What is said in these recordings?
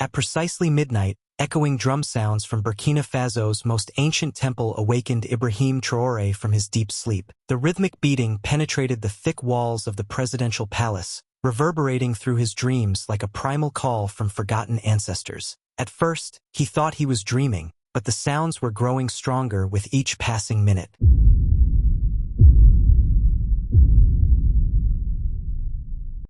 At precisely midnight, echoing drum sounds from Burkina Faso's most ancient temple awakened Ibrahim Traoré from his deep sleep. The rhythmic beating penetrated the thick walls of the presidential palace, reverberating through his dreams like a primal call from forgotten ancestors. At first, he thought he was dreaming, but the sounds were growing stronger with each passing minute.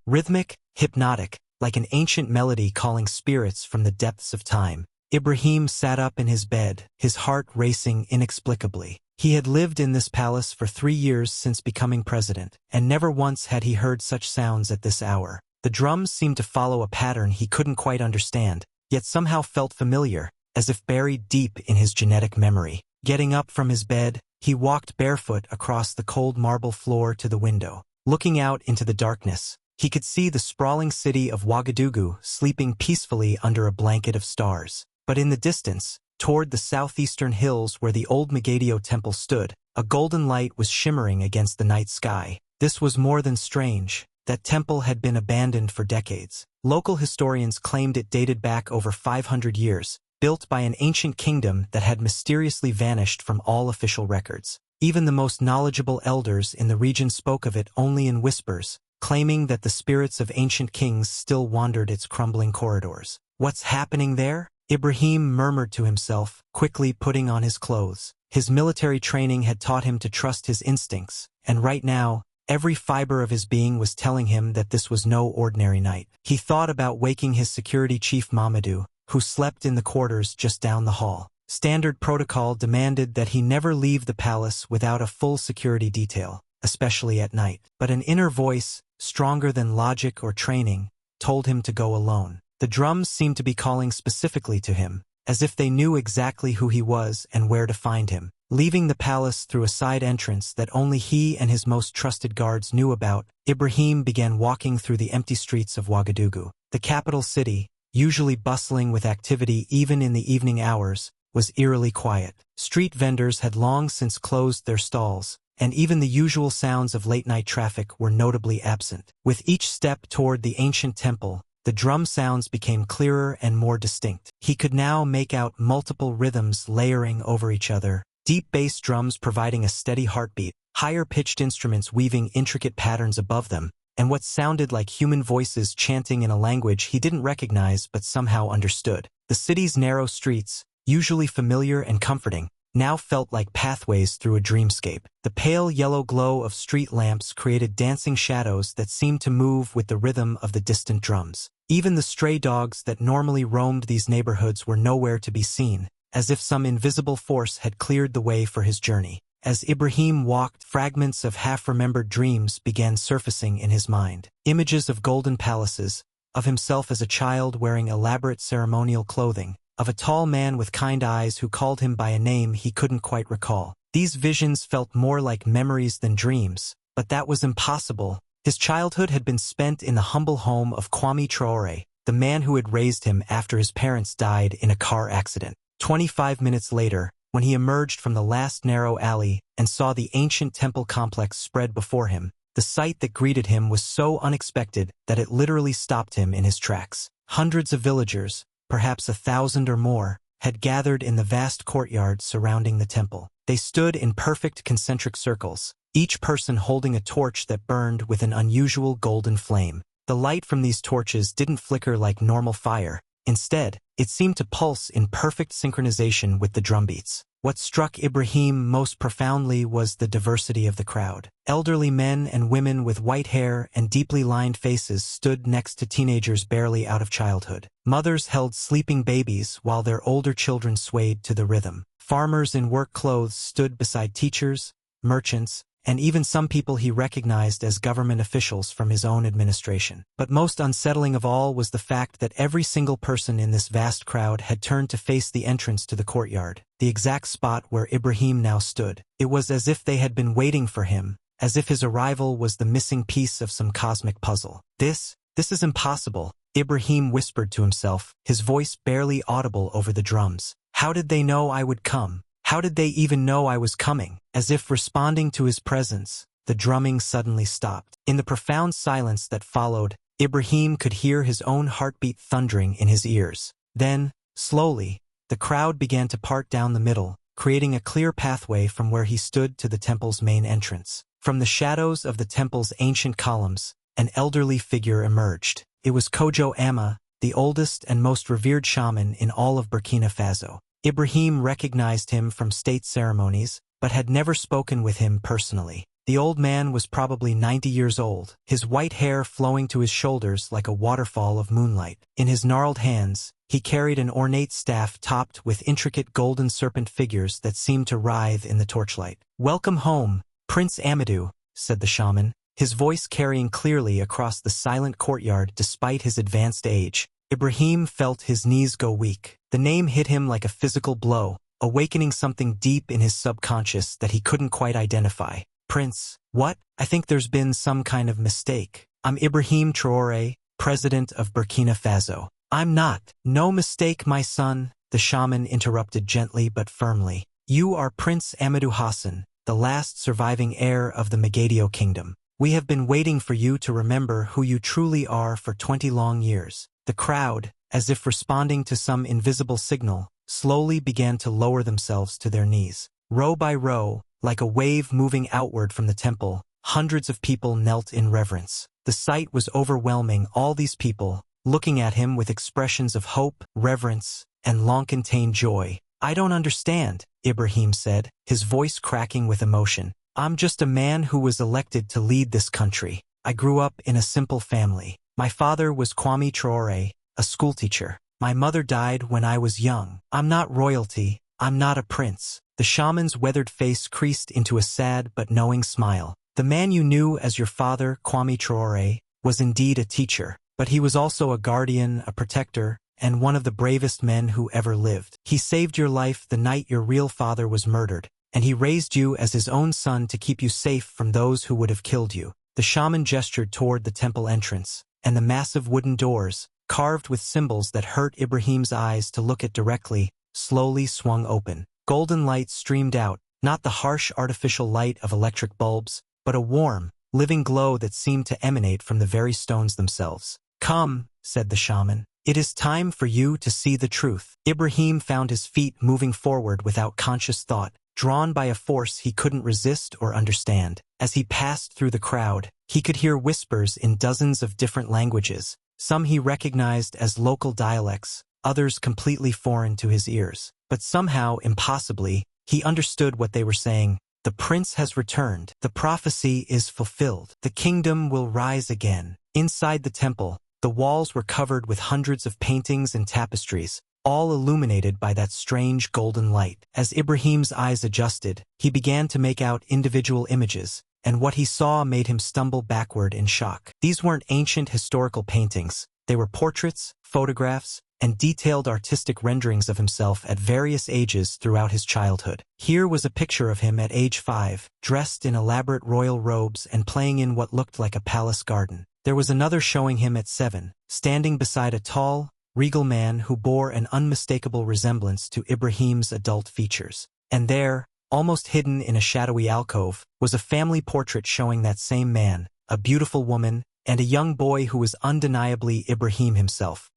Rhythmic, hypnotic, like an ancient melody calling spirits from the depths of time. Ibrahim sat up in his bed, his heart racing inexplicably. He had lived in this palace for 3 years since becoming president, and never once had he heard such sounds at this hour. The drums seemed to follow a pattern he couldn't quite understand, yet somehow felt familiar, as if buried deep in his genetic memory. Getting up from his bed, he walked barefoot across the cold marble floor to the window. Looking out into the darkness, he could see the sprawling city of Ouagadougou sleeping peacefully under a blanket of stars. But in the distance, toward the southeastern hills where the old Mogadeo temple stood, a golden light was shimmering against the night sky. This was more than strange. That temple had been abandoned for decades. Local historians claimed it dated back over 500 years, built by an ancient kingdom that had mysteriously vanished from all official records. Even the most knowledgeable elders in the region spoke of it only in whispers, claiming that the spirits of ancient kings still wandered its crumbling corridors. What's happening there? Ibrahim murmured to himself, quickly putting on his clothes. His military training had taught him to trust his instincts, and right now, every fiber of his being was telling him that this was no ordinary night. He thought about waking his security chief Amadu, who slept in the quarters just down the hall. Standard protocol demanded that he never leave the palace without a full security detail, especially at night. But an inner voice, stronger than logic or training, told him to go alone. The drums seemed to be calling specifically to him, as if they knew exactly who he was and where to find him. Leaving the palace through a side entrance that only he and his most trusted guards knew about, Ibrahim began walking through the empty streets of Ouagadougou. The capital city, usually bustling with activity even in the evening hours, was eerily quiet. Street vendors had long since closed their stalls, and even the usual sounds of late-night traffic were notably absent. With each step toward the ancient temple, the drum sounds became clearer and more distinct. He could now make out multiple rhythms layering over each other, deep bass drums providing a steady heartbeat, higher-pitched instruments weaving intricate patterns above them, and what sounded like human voices chanting in a language he didn't recognize but somehow understood. The city's narrow streets, usually familiar and comforting, now felt like pathways through a dreamscape. The pale yellow glow of street lamps created dancing shadows that seemed to move with the rhythm of the distant drums. Even the stray dogs that normally roamed these neighborhoods were nowhere to be seen, as if some invisible force had cleared the way for his journey. As Ibrahim walked, fragments of half-remembered dreams began surfacing in his mind. Images of golden palaces, of himself as a child wearing elaborate ceremonial clothing, of a tall man with kind eyes who called him by a name he couldn't quite recall. These visions felt more like memories than dreams, but that was impossible. His childhood had been spent in the humble home of Kwame Traoré, the man who had raised him after his parents died in a car accident. 25 minutes later, when he emerged from the last narrow alley and saw the ancient temple complex spread before him, the sight that greeted him was so unexpected that it literally stopped him in his tracks. Hundreds of villagers, perhaps 1,000 or more, had gathered in the vast courtyard surrounding the temple. They stood in perfect concentric circles, each person holding a torch that burned with an unusual golden flame. The light from these torches didn't flicker like normal fire. Instead, it seemed to pulse in perfect synchronization with the drumbeats. What struck Ibrahim most profoundly was the diversity of the crowd. Elderly men and women with white hair and deeply lined faces stood next to teenagers barely out of childhood. Mothers held sleeping babies while their older children swayed to the rhythm. Farmers in work clothes stood beside teachers, merchants, and even some people he recognized as government officials from his own administration. But most unsettling of all was the fact that every single person in this vast crowd had turned to face the entrance to the courtyard, the exact spot where Ibrahim now stood. It was as if they had been waiting for him, as if his arrival was the missing piece of some cosmic puzzle. This is impossible, Ibrahim whispered to himself, his voice barely audible over the drums. How did they know I would come? How did they even know I was coming? As if responding to his presence, the drumming suddenly stopped. In the profound silence that followed, Ibrahim could hear his own heartbeat thundering in his ears. Then, slowly, the crowd began to part down the middle, creating a clear pathway from where he stood to the temple's main entrance. From the shadows of the temple's ancient columns, an elderly figure emerged. It was Kojo Ama, the oldest and most revered shaman in all of Burkina Faso. Ibrahim recognized him from state ceremonies, but had never spoken with him personally. The old man was probably 90 years old, his white hair flowing to his shoulders like a waterfall of moonlight. In his gnarled hands, he carried an ornate staff topped with intricate golden serpent figures that seemed to writhe in the torchlight. "Welcome home, Prince Amadu," said the shaman, his voice carrying clearly across the silent courtyard despite his advanced age. Ibrahim felt his knees go weak. The name hit him like a physical blow, awakening something deep in his subconscious that he couldn't quite identify. "Prince, what? I think there's been some kind of mistake. I'm Ibrahim Traoré, president of Burkina Faso." "I'm not." "No mistake, my son," the shaman interrupted gently but firmly. "You are Prince Amadu Hassan, the last surviving heir of the Mogadeo Kingdom. We have been waiting for you to remember who you truly are for 20 long years." The crowd, as if responding to some invisible signal, slowly began to lower themselves to their knees. Row by row, like a wave moving outward from the temple, hundreds of people knelt in reverence. The sight was overwhelming, all these people, looking at him with expressions of hope, reverence, and long-contained joy. "I don't understand," Ibrahim said, his voice cracking with emotion. "I'm just a man who was elected to lead this country. I grew up in a simple family. My father was Kwame Traoré, a schoolteacher. My mother died when I was young. I'm not royalty, I'm not a prince." The shaman's weathered face creased into a sad but knowing smile. "The man you knew as your father, Kwame Traoré, was indeed a teacher, but he was also a guardian, a protector, and one of the bravest men who ever lived. He saved your life the night your real father was murdered, and he raised you as his own son to keep you safe from those who would have killed you." The shaman gestured toward the temple entrance, and the massive wooden doors, carved with symbols that hurt Ibrahim's eyes to look at directly, slowly swung open. Golden light streamed out, not the harsh artificial light of electric bulbs, but a warm, living glow that seemed to emanate from the very stones themselves. "Come," said the shaman. "It is time for you to see the truth." Ibrahim found his feet moving forward without conscious thought, drawn by a force he couldn't resist or understand. As he passed through the crowd, he could hear whispers in dozens of different languages. Some he recognized as local dialects, others completely foreign to his ears. But somehow, impossibly, he understood what they were saying. "The prince has returned. The prophecy is fulfilled. The kingdom will rise again." Inside the temple, the walls were covered with hundreds of paintings and tapestries, all illuminated by that strange golden light. As Ibrahim's eyes adjusted, he began to make out individual images, and what he saw made him stumble backward in shock. These weren't ancient historical paintings. They were portraits, photographs, and detailed artistic renderings of himself at various ages throughout his childhood. Here was a picture of him at age 5, dressed in elaborate royal robes and playing in what looked like a palace garden. There was another showing him at 7, standing beside a tall, regal man who bore an unmistakable resemblance to Ibrahim's adult features. And there, almost hidden in a shadowy alcove, was a family portrait showing that same man, a beautiful woman, and a young boy who was undeniably Ibrahim himself.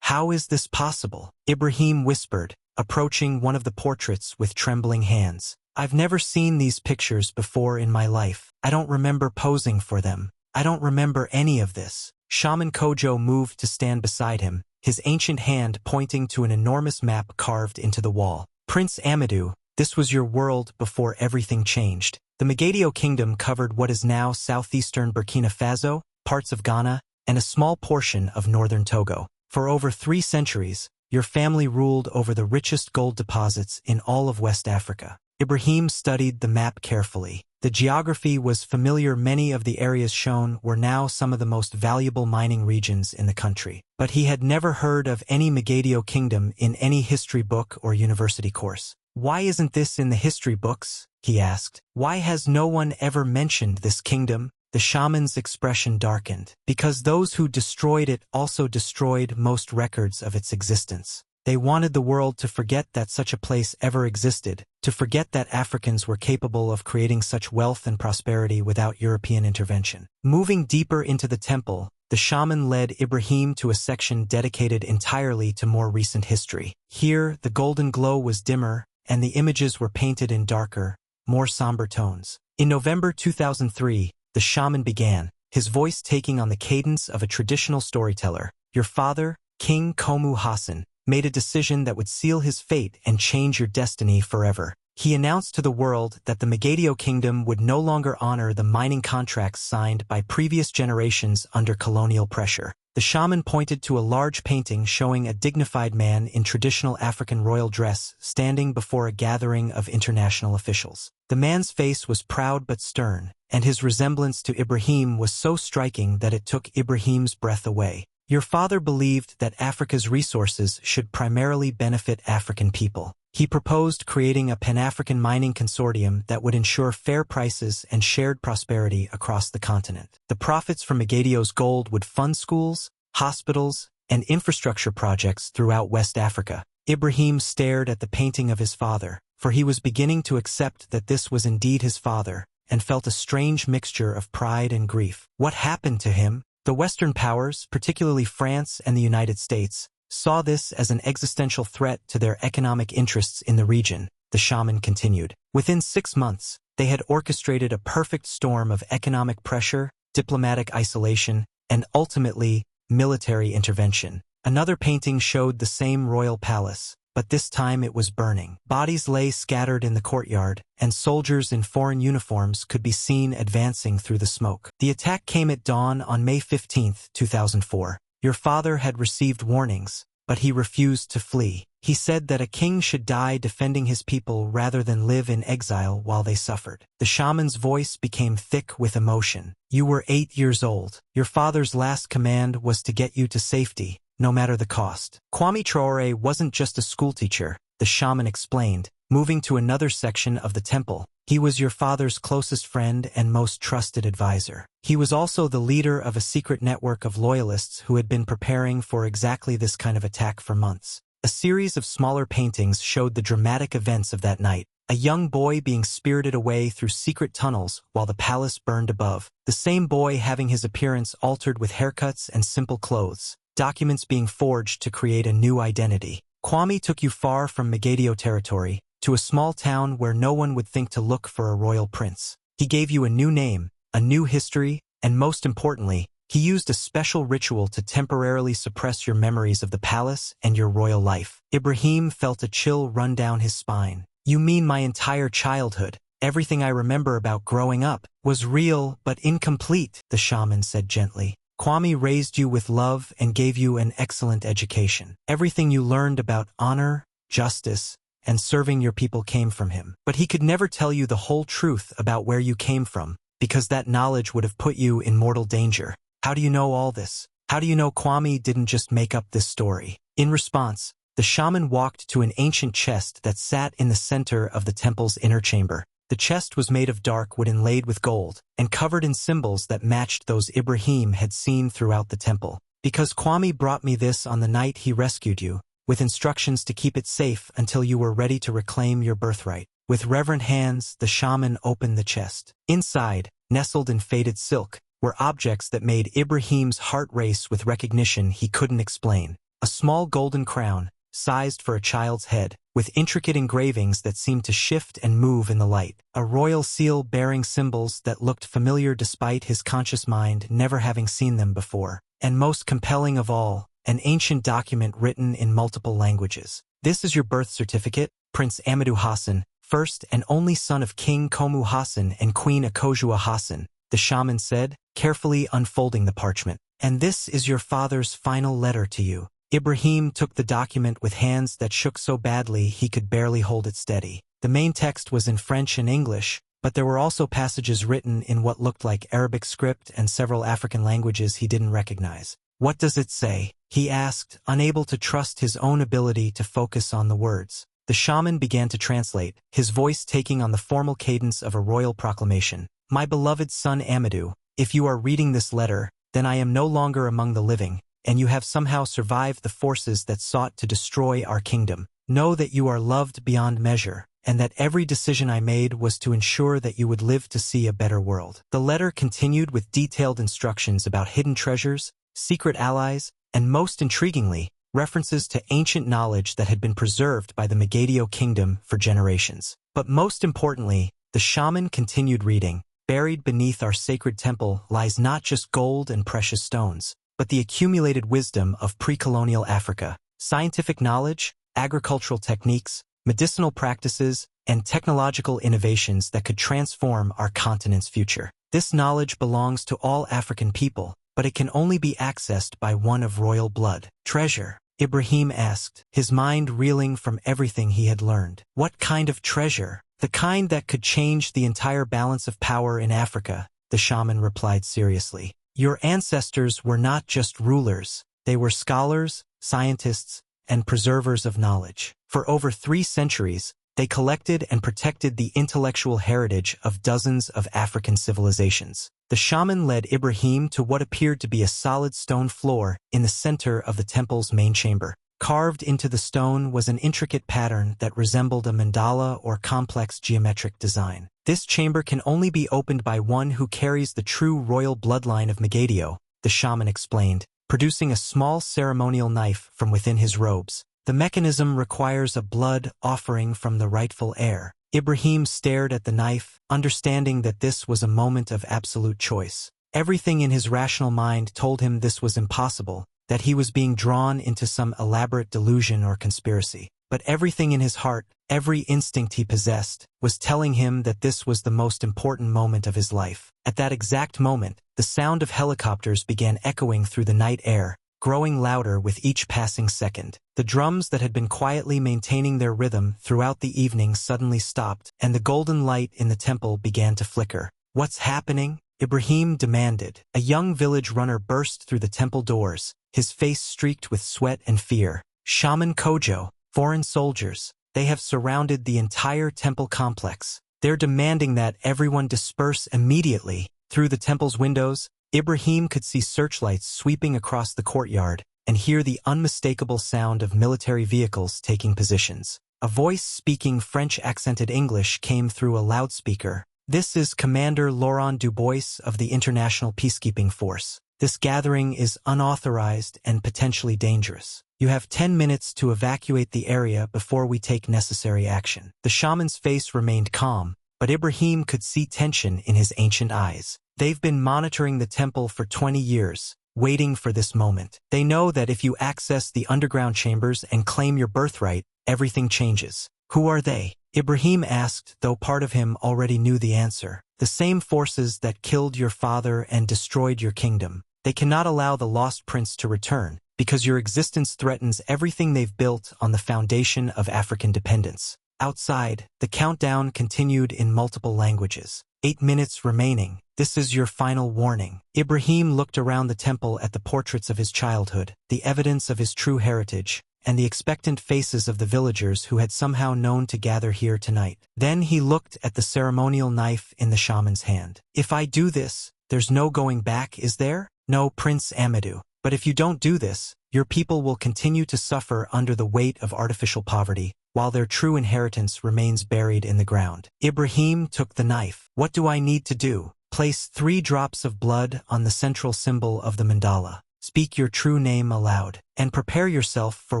How is this possible?" Ibrahim whispered, approaching one of the portraits with trembling hands. "I've never seen these pictures before in my life. I don't remember posing for them. I don't remember any of this." Shaman Kojo moved to stand beside him, his ancient hand pointing to an enormous map carved into the wall. "Prince Amadu, this was your world before everything changed. The Mogadeo Kingdom covered what is now southeastern Burkina Faso, parts of Ghana, and a small portion of northern Togo. For over 3 centuries, your family ruled over the richest gold deposits in all of West Africa." Ibrahim studied the map carefully. The geography was familiar. Many of the areas shown were now some of the most valuable mining regions in the country. But he had never heard of any Mogadeo Kingdom in any history book or university course. "Why isn't this in the history books?" he asked. "Why has no one ever mentioned this kingdom?" The shaman's expression darkened. "Because those who destroyed it also destroyed most records of its existence." They wanted the world to forget that such a place ever existed, to forget that Africans were capable of creating such wealth and prosperity without European intervention. Moving deeper into the temple, the shaman led Ibrahim to a section dedicated entirely to more recent history. Here, the golden glow was dimmer, and the images were painted in darker, more somber tones. In November 2003, the shaman began, his voice taking on the cadence of a traditional storyteller. Your father, King Komu Hassan, made a decision that would seal his fate and change your destiny forever. He announced to the world that the Mogadeo Kingdom would no longer honor the mining contracts signed by previous generations under colonial pressure. The shaman pointed to a large painting showing a dignified man in traditional African royal dress standing before a gathering of international officials. The man's face was proud but stern, and his resemblance to Ibrahim was so striking that it took Ibrahim's breath away. Your father believed that Africa's resources should primarily benefit African people. He proposed creating a Pan-African mining consortium that would ensure fair prices and shared prosperity across the continent. The profits from Mogadeo's gold would fund schools, hospitals, and infrastructure projects throughout West Africa. Ibrahim stared at the painting of his father, for he was beginning to accept that this was indeed his father, and felt a strange mixture of pride and grief. What happened to him? The Western powers, particularly France and the United States, saw this as an existential threat to their economic interests in the region, the shaman continued. Within 6 months, they had orchestrated a perfect storm of economic pressure, diplomatic isolation, and ultimately, military intervention. Another painting showed the same royal palace, but this time it was burning. Bodies lay scattered in the courtyard, and soldiers in foreign uniforms could be seen advancing through the smoke. The attack came at dawn on May 15, 2004. Your father had received warnings, but he refused to flee. He said that a king should die defending his people rather than live in exile while they suffered. The shaman's voice became thick with emotion. You were 8 years old. Your father's last command was to get you to safety, no matter the cost. Kwame Traoré wasn't just a schoolteacher, the shaman explained, moving to another section of the temple. He was your father's closest friend and most trusted advisor. He was also the leader of a secret network of loyalists who had been preparing for exactly this kind of attack for months. A series of smaller paintings showed the dramatic events of that night. A young boy being spirited away through secret tunnels while the palace burned above. The same boy having his appearance altered with haircuts and simple clothes. Documents being forged to create a new identity. Kwame took you far from Mogadeo territory, to a small town where no one would think to look for a royal prince. He gave you a new name, a new history, and most importantly, he used a special ritual to temporarily suppress your memories of the palace and your royal life. Ibrahim felt a chill run down his spine. You mean my entire childhood, everything I remember about growing up, was real but incomplete, the shaman said gently. Kwame raised you with love and gave you an excellent education. Everything you learned about honor, justice, and serving your people came from him. But he could never tell you the whole truth about where you came from, because that knowledge would have put you in mortal danger. How do you know all this? How do you know Kwame didn't just make up this story? In response, the shaman walked to an ancient chest that sat in the center of the temple's inner chamber. The chest was made of dark wood inlaid with gold, and covered in symbols that matched those Ibrahim had seen throughout the temple. Because Kwame brought me this on the night he rescued you, with instructions to keep it safe until you were ready to reclaim your birthright. With reverent hands, the shaman opened the chest. Inside, nestled in faded silk, were objects that made Ibrahim's heart race with recognition he couldn't explain. A small golden crown, sized for a child's head, with intricate engravings that seemed to shift and move in the light. A royal seal bearing symbols that looked familiar despite his conscious mind never having seen them before. And most compelling of all, an ancient document written in multiple languages. This is your birth certificate, Prince Amadu Hassan, first and only son of King Komu Hassan and Queen Akojua Hassan, the shaman said, carefully unfolding the parchment. And this is your father's final letter to you. Ibrahim took the document with hands that shook so badly he could barely hold it steady. The main text was in French and English, but there were also passages written in what looked like Arabic script and several African languages he didn't recognize. What does it say? He asked, unable to trust his own ability to focus on the words. The shaman began to translate, his voice taking on the formal cadence of a royal proclamation. My beloved son Amadu, if you are reading this letter, then I am no longer among the living, and you have somehow survived the forces that sought to destroy our kingdom. Know that you are loved beyond measure, and that every decision I made was to ensure that you would live to see a better world." The letter continued with detailed instructions about hidden treasures, secret allies, and most intriguingly, references to ancient knowledge that had been preserved by the Mogadeo Kingdom for generations. But most importantly, the shaman continued reading, "Buried beneath our sacred temple lies not just gold and precious stones, but the accumulated wisdom of pre-colonial Africa, scientific knowledge, agricultural techniques, medicinal practices, and technological innovations that could transform our continent's future. This knowledge belongs to all African people, but it can only be accessed by one of royal blood." "Treasure?" Ibrahim asked, his mind reeling from everything he had learned. "What kind of treasure?" "The kind that could change the entire balance of power in Africa," the shaman replied seriously. "Your ancestors were not just rulers, they were scholars, scientists, and preservers of knowledge. For over 3 centuries, they collected and protected the intellectual heritage of dozens of African civilizations." The shaman led Ibrahim to what appeared to be a solid stone floor in the center of the temple's main chamber. Carved into the stone was an intricate pattern that resembled a mandala or complex geometric design. "This chamber can only be opened by one who carries the true royal bloodline of Mogadeo," the shaman explained, producing a small ceremonial knife from within his robes. "The mechanism requires a blood offering from the rightful heir." Ibrahim stared at the knife, understanding that this was a moment of absolute choice. Everything in his rational mind told him this was impossible, that he was being drawn into some elaborate delusion or conspiracy. But everything in his heart, every instinct he possessed, was telling him that this was the most important moment of his life. At that exact moment, the sound of helicopters began echoing through the night air, growing louder with each passing second. The drums that had been quietly maintaining their rhythm throughout the evening suddenly stopped, and the golden light in the temple began to flicker. "What's happening?" Ibrahim demanded. A young village runner burst through the temple doors, his face streaked with sweat and fear. "Shaman Kojo, foreign soldiers. They have surrounded the entire temple complex. They're demanding that everyone disperse immediately." Through the temple's windows, Ibrahim could see searchlights sweeping across the courtyard and hear the unmistakable sound of military vehicles taking positions. A voice speaking French-accented English came through a loudspeaker. "This is Commander Laurent Dubois of the International Peacekeeping Force. This gathering is unauthorized and potentially dangerous. You have 10 minutes to evacuate the area before we take necessary action." The shaman's face remained calm, but Ibrahim could see tension in his ancient eyes. They've been monitoring the temple for 20 years, waiting for this moment. They know that if you access the underground chambers and claim your birthright, everything changes. "Who are they?" Ibrahim asked, though part of him already knew the answer. "The same forces that killed your father and destroyed your kingdom. They cannot allow the lost prince to return, because your existence threatens everything they've built on the foundation of African dependence." Outside, the countdown continued in multiple languages. 8 minutes remaining. "This is your final warning." Ibrahim looked around the temple at the portraits of his childhood, the evidence of his true heritage, and the expectant faces of the villagers who had somehow known to gather here tonight. Then he looked at the ceremonial knife in the shaman's hand. "If I do this, there's no going back, is there?" "No, Prince Amadu. But if you don't do this, your people will continue to suffer under the weight of artificial poverty, while their true inheritance remains buried in the ground." Ibrahim took the knife. "What do I need to do?" "Place 3 drops of blood on the central symbol of the mandala. Speak your true name aloud, and prepare yourself for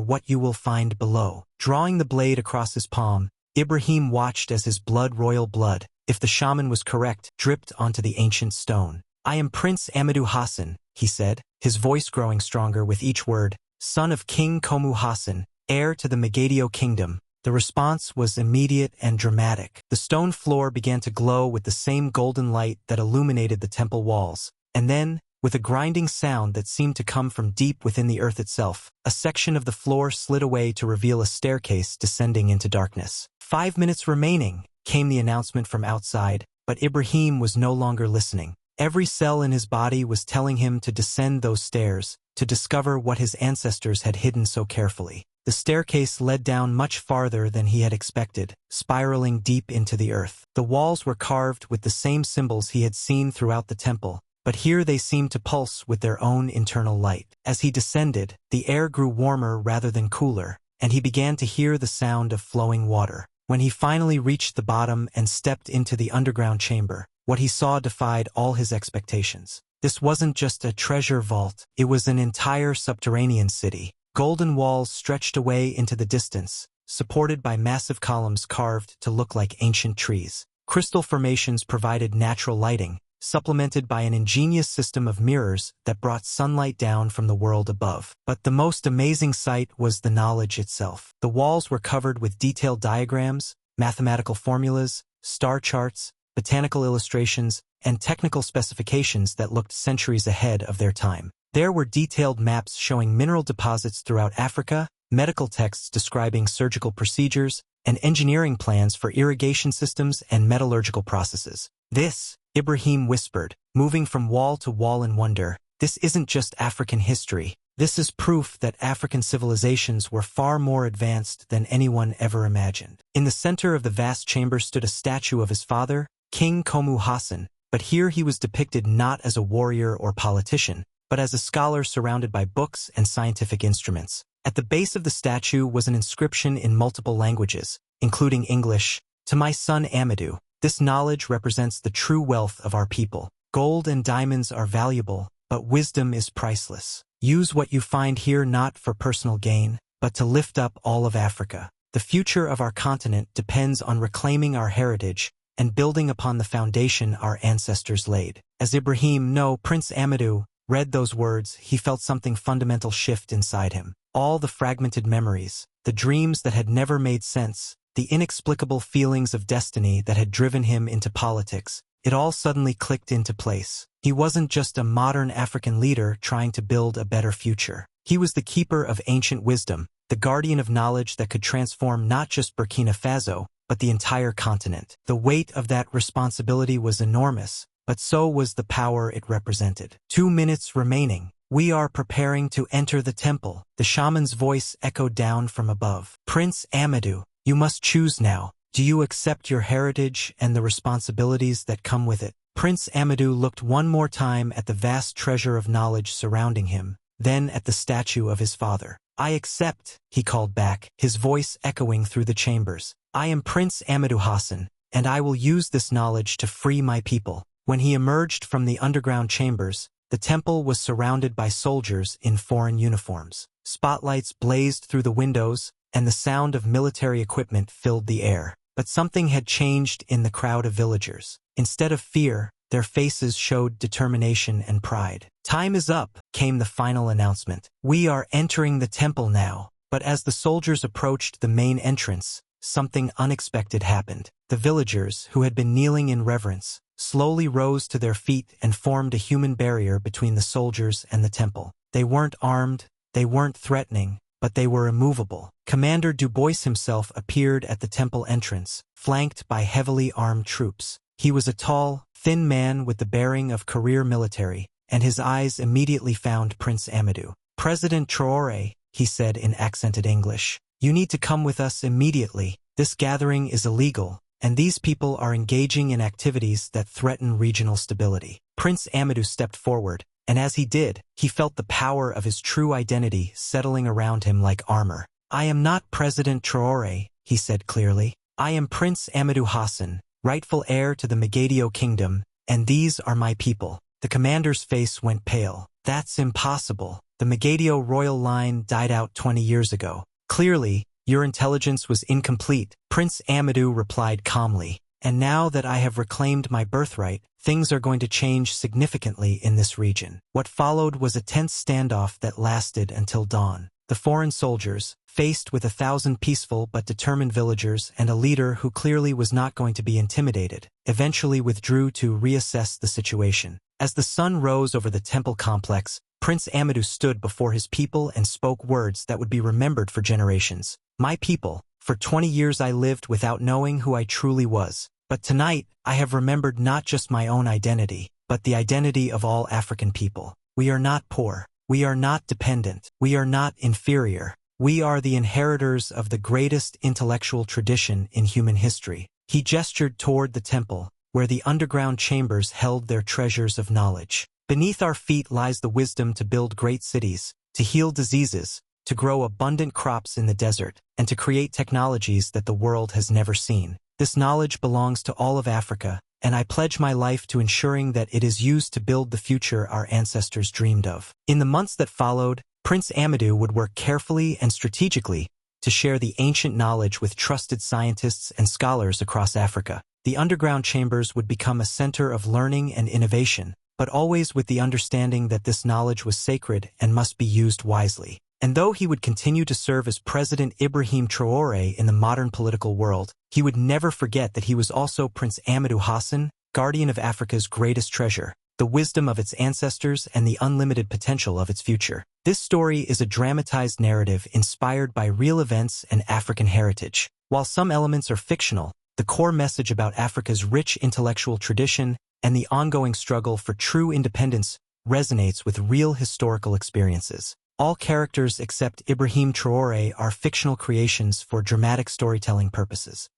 what you will find below." Drawing the blade across his palm, Ibrahim watched as his royal blood, if the shaman was correct, dripped onto the ancient stone. "I am Prince Amadu Hassan," he said, his voice growing stronger with each word, "son of King Komu Hassan, heir to the Mogadeo Kingdom." The response was immediate and dramatic. The stone floor began to glow with the same golden light that illuminated the temple walls, and then, with a grinding sound that seemed to come from deep within the earth itself, a section of the floor slid away to reveal a staircase descending into darkness. 5 minutes remaining, came the announcement from outside, but Ibrahim was no longer listening. Every cell in his body was telling him to descend those stairs, to discover what his ancestors had hidden so carefully. The staircase led down much farther than he had expected, spiraling deep into the earth. The walls were carved with the same symbols he had seen throughout the temple, but here they seemed to pulse with their own internal light. As he descended, the air grew warmer rather than cooler, and he began to hear the sound of flowing water. When he finally reached the bottom and stepped into the underground chamber, what he saw defied all his expectations. This wasn't just a treasure vault, it was an entire subterranean city. Golden walls stretched away into the distance, supported by massive columns carved to look like ancient trees. Crystal formations provided natural lighting, supplemented by an ingenious system of mirrors that brought sunlight down from the world above. But the most amazing sight was the knowledge itself. The walls were covered with detailed diagrams, mathematical formulas, star charts, botanical illustrations, and technical specifications that looked centuries ahead of their time. There were detailed maps showing mineral deposits throughout Africa, medical texts describing surgical procedures, and engineering plans for irrigation systems and metallurgical processes. This, Ibrahim whispered, moving from wall to wall in wonder, this isn't just African history. This is proof that African civilizations were far more advanced than anyone ever imagined. In the center of the vast chamber stood a statue of his father, King Komu Hassan, but here he was depicted not as a warrior or politician, but as a scholar surrounded by books and scientific instruments. At the base of the statue was an inscription in multiple languages, including English, "To my son Amadu. This knowledge represents the true wealth of our people. Gold and diamonds are valuable, but wisdom is priceless. Use what you find here not for personal gain, but to lift up all of Africa. The future of our continent depends on reclaiming our heritage and building upon the foundation our ancestors laid." As Prince Amadu, read those words, he felt something fundamental shift inside him. All the fragmented memories, the dreams that had never made sense, the inexplicable feelings of destiny that had driven him into politics, it all suddenly clicked into place. He wasn't just a modern African leader trying to build a better future. He was the keeper of ancient wisdom, the guardian of knowledge that could transform not just Burkina Faso, but the entire continent. The weight of that responsibility was enormous, but so was the power it represented. 2 minutes remaining. "We are preparing to enter the temple," the shaman's voice echoed down from above. "Prince Amadu, you must choose now. Do you accept your heritage and the responsibilities that come with it?" Prince Amadu looked one more time at the vast treasure of knowledge surrounding him, then at the statue of his father. "I accept," he called back, his voice echoing through the chambers. "I am Prince Amadu Hassan, and I will use this knowledge to free my people." When he emerged from the underground chambers, the temple was surrounded by soldiers in foreign uniforms. Spotlights blazed through the windows, and the sound of military equipment filled the air. But something had changed in the crowd of villagers. Instead of fear, their faces showed determination and pride. "Time is up," came the final announcement. "We are entering the temple now." But as the soldiers approached the main entrance, something unexpected happened. The villagers, who had been kneeling in reverence, slowly rose to their feet and formed a human barrier between the soldiers and the temple. They weren't armed, they weren't threatening, but they were immovable. Commander Dubois himself appeared at the temple entrance, flanked by heavily armed troops. He was a tall, thin man with the bearing of career military, and his eyes immediately found Prince Amadu. "President Traoré," he said in accented English, "you need to come with us immediately. This gathering is illegal, and these people are engaging in activities that threaten regional stability." Prince Amadu stepped forward, and as he did, he felt the power of his true identity settling around him like armor. "I am not President Traoré," he said clearly. "I am Prince Amadu Hassan, rightful heir to the Mogadeo Kingdom, and these are my people." The commander's face went pale. "That's impossible. The Mogadeo royal line died out 20 years ago. Clearly, your intelligence was incomplete," Prince Amadu replied calmly. "And now that I have reclaimed my birthright, things are going to change significantly in this region." What followed was a tense standoff that lasted until dawn. The foreign soldiers, faced with 1,000 peaceful but determined villagers and a leader who clearly was not going to be intimidated, eventually withdrew to reassess the situation. As the sun rose over the temple complex, Prince Amadu stood before his people and spoke words that would be remembered for generations. "My people, for 20 years I lived without knowing who I truly was. But tonight, I have remembered not just my own identity, but the identity of all African people. We are not poor. We are not dependent. We are not inferior. We are the inheritors of the greatest intellectual tradition in human history." He gestured toward the temple, where the underground chambers held their treasures of knowledge. Beneath our feet lies the wisdom to build great cities, to heal diseases, to grow abundant crops in the desert, and to create technologies that the world has never seen. This knowledge belongs to all of Africa, and I pledge my life to ensuring that it is used to build the future our ancestors dreamed of. In the months that followed, Prince Amadu would work carefully and strategically to share the ancient knowledge with trusted scientists and scholars across Africa. The underground chambers would become a center of learning and innovation, but always with the understanding that this knowledge was sacred and must be used wisely. And though he would continue to serve as President Ibrahim Traoré in the modern political world, he would never forget that he was also Prince Amadu Hassan, guardian of Africa's greatest treasure, the wisdom of its ancestors and the unlimited potential of its future. This story is a dramatized narrative inspired by real events and African heritage. While some elements are fictional, the core message about Africa's rich intellectual tradition and the ongoing struggle for true independence resonates with real historical experiences. All characters except Ibrahim Traoré are fictional creations for dramatic storytelling purposes.